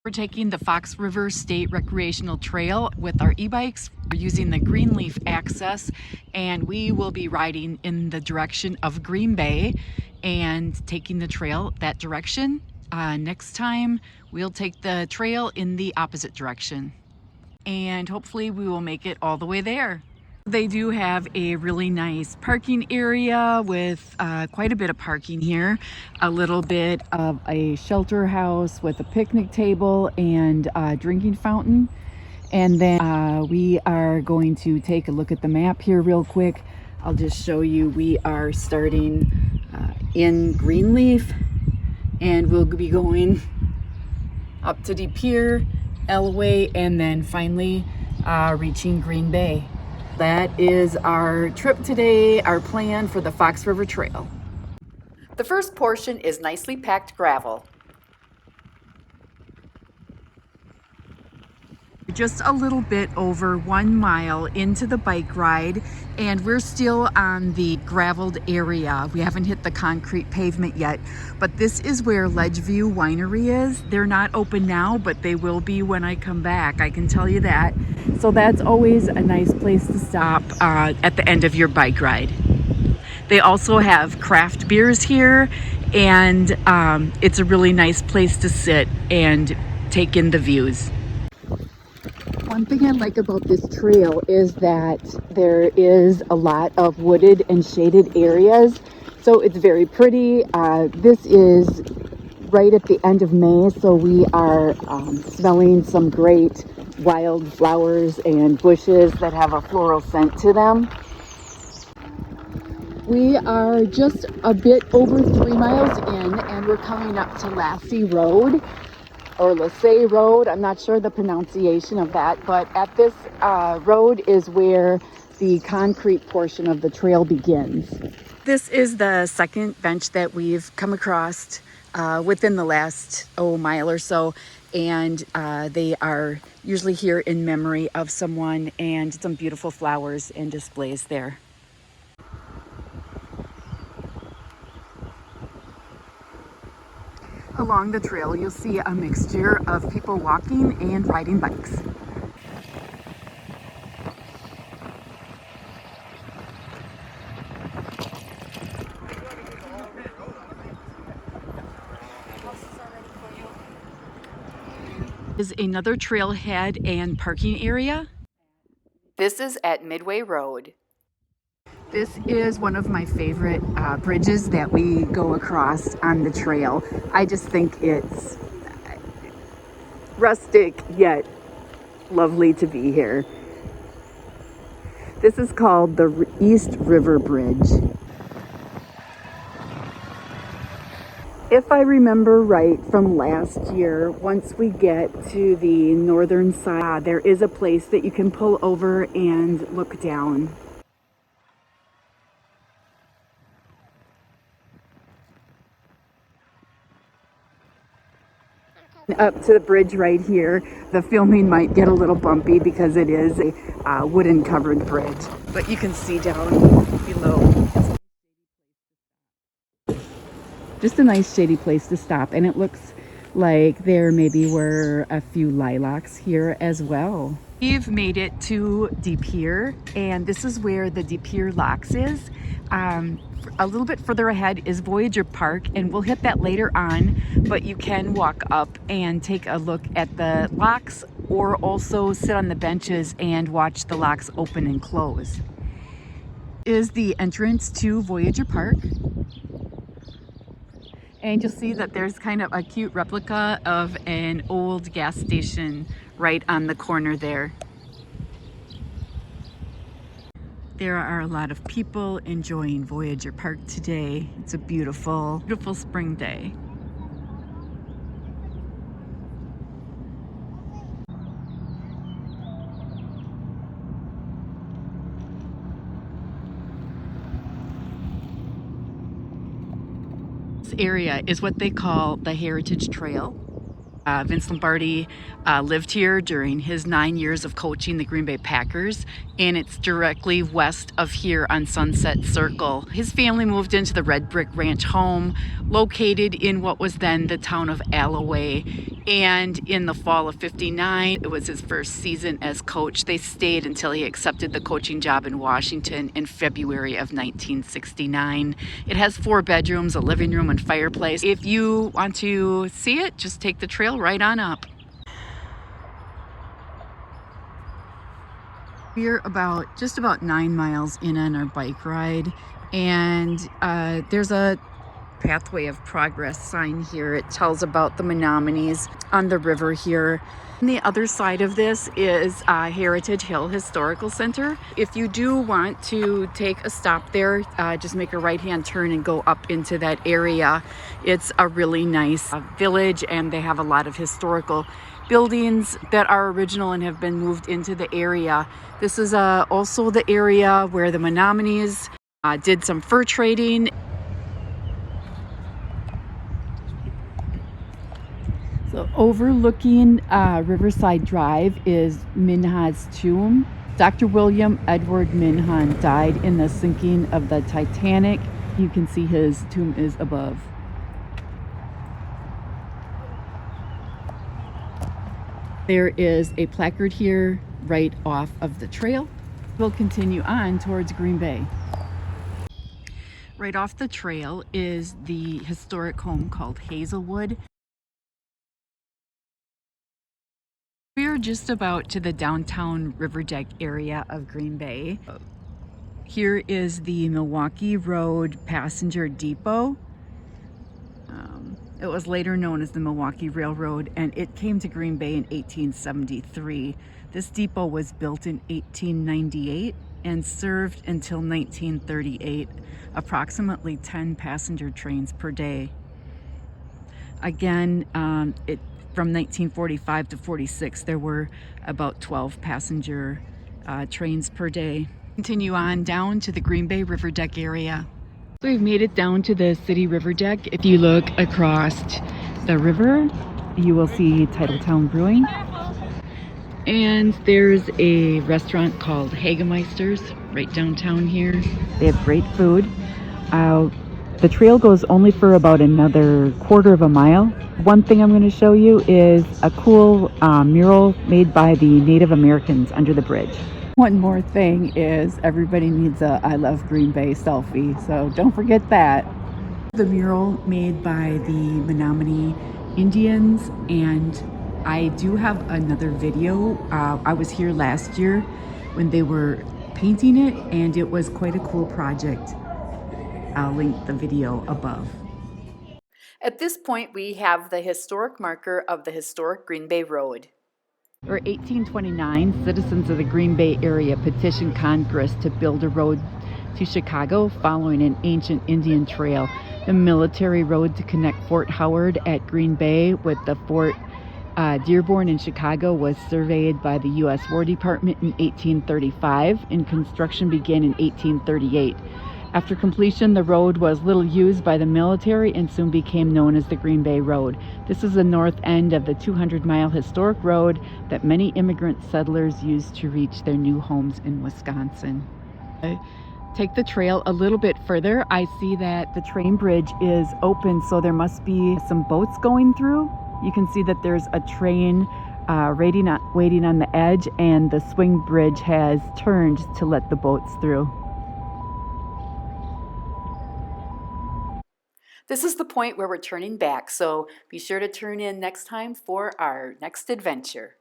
We're taking the Fox River State Recreational Trail with our e-bikes. We're using the Greenleaf access, and we will be riding in the direction of Green Bay and taking the trail that direction. Next time we'll take the trail in the opposite direction, and hopefully we will make it all the way there. They do have a really nice parking area with quite a bit of parking here, a little bit of a shelter house with a picnic table and a drinking fountain. And then we are going to take a look at the map here real quick. I'll just show you. We are starting in Greenleaf, and we'll be going up to the Pier, Elway, and then finally reaching Green Bay. That is our trip today, our plan for the Fox River Trail. The first portion is nicely packed gravel. Just a little bit over 1 mile into the bike ride, and we're still on the graveled area. We haven't hit the concrete pavement yet, but this is where Ledgeview Winery is. They're not open now, but they will be when I come back, I can tell you that. So that's always a nice place to stop at the end of your bike ride. They also have craft beers here, and it's a really nice place to sit and take in the views. One thing I like about this trail is that there is a lot of wooded and shaded areas, so it's very pretty. This is right at the end of May, so we are smelling some great wildflowers and bushes that have a floral scent to them. We are just a bit over 3 miles in, and we're coming up to Lassie Road, or Lassie Road. I'm not sure the pronunciation of that, but at this road is where the concrete portion of the trail begins. This is the second bench that we've come across within the last mile or so, and they are usually here in memory of someone, and some beautiful flowers and displays there. Along the trail, you'll see a mixture of people walking and riding bikes. Is another trailhead and parking area. This is at Midway Road. This is one of my favorite bridges that we go across on the trail. I just think it's rustic yet lovely to be here. This is called the East River Bridge. If I remember right from last year, once we get to the northern side, there is a place that you can pull over and look down. Up to the bridge right here. The filming might get a little bumpy because it is a wooden covered bridge, but you can see down below. Just a nice shady place to stop, and it looks like there maybe were a few lilacs here as well. We've made it to the Pier, and this is where the Pier Locks is. A little bit further ahead is Voyager Park, and we'll hit that later on, but you can walk up and take a look at the locks, or also sit on the benches and watch the locks open and close. Is the entrance to Voyager Park, and you'll see that there's kind of a cute replica of an old gas station right on the corner there. There are a lot of people enjoying Voyager Park today. It's a beautiful, beautiful spring day. This area is what they call the Heritage Trail. Vince Lombardi lived here during his 9 years of coaching the Green Bay Packers, and it's directly west of here on Sunset Circle. His family moved into the Red Brick Ranch home located in what was then the town of Alloway, and in the fall of '59 it was his first season as coach. They stayed until he accepted the coaching job in Washington in February of 1969. It has 4 bedrooms, a living room, and fireplace. If you want to see it, just take the trail right on up. We're just about 9 miles in on our bike ride, and there's a pathway of progress sign here. It tells about the Menominees on the river here. On the other side of this is Heritage Hill Historical Center. If you do want to take a stop there, just make a right-hand turn and go up into that area. It's a really nice village, and they have a lot of historical buildings that are original and have been moved into the area. This is also the area where the Menominees did some fur trading. So overlooking Riverside Drive is Minhan's tomb. Dr. William Edward Minhan died in the sinking of the Titanic. You can see his tomb is above. There is a placard here right off of the trail. We'll continue on towards Green Bay. Right off the trail is the historic home called Hazelwood. We're just about to the downtown river deck area of Green Bay. Here is the Milwaukee Road Passenger Depot. It was later known as the Milwaukee Railroad, and it came to Green Bay in 1873. This depot was built in 1898 and served until 1938, approximately 10 passenger trains per day. Again, from 1945 to 46, there were about 12 passenger trains per day. Continue on down to the Green Bay River Deck area. So we've made it down to the city river deck. If you look across the river, you will see Titletown Brewing. And there's a restaurant called Hagemeister's right downtown here. They have great food. The trail goes only for about another quarter of a mile. One thing I'm going to show you is a cool mural made by the Native Americans under the bridge. One more thing is everybody needs a I Love Green Bay selfie, so don't forget that. The mural made by the Menominee Indians, and I do have another video. I was here last year when they were painting it, and it was quite a cool project. I'll link the video above. At this point, we have the historic marker of the historic Green Bay Road. In 1829, citizens of the Green Bay area petitioned Congress to build a road to Chicago following an ancient Indian trail. The military road to connect Fort Howard at Green Bay with the Fort Dearborn in Chicago was surveyed by the U.S. War Department in 1835, and construction began in 1838. After completion, the road was little used by the military and soon became known as the Green Bay Road. This is the north end of the 200-mile historic road that many immigrant settlers used to reach their new homes in Wisconsin. Take the trail a little bit further. I see that the train bridge is open, so there must be some boats going through. You can see that there's a train waiting on the edge, and the swing bridge has turned to let the boats through. This is the point where we're turning back, so be sure to tune in next time for our next adventure.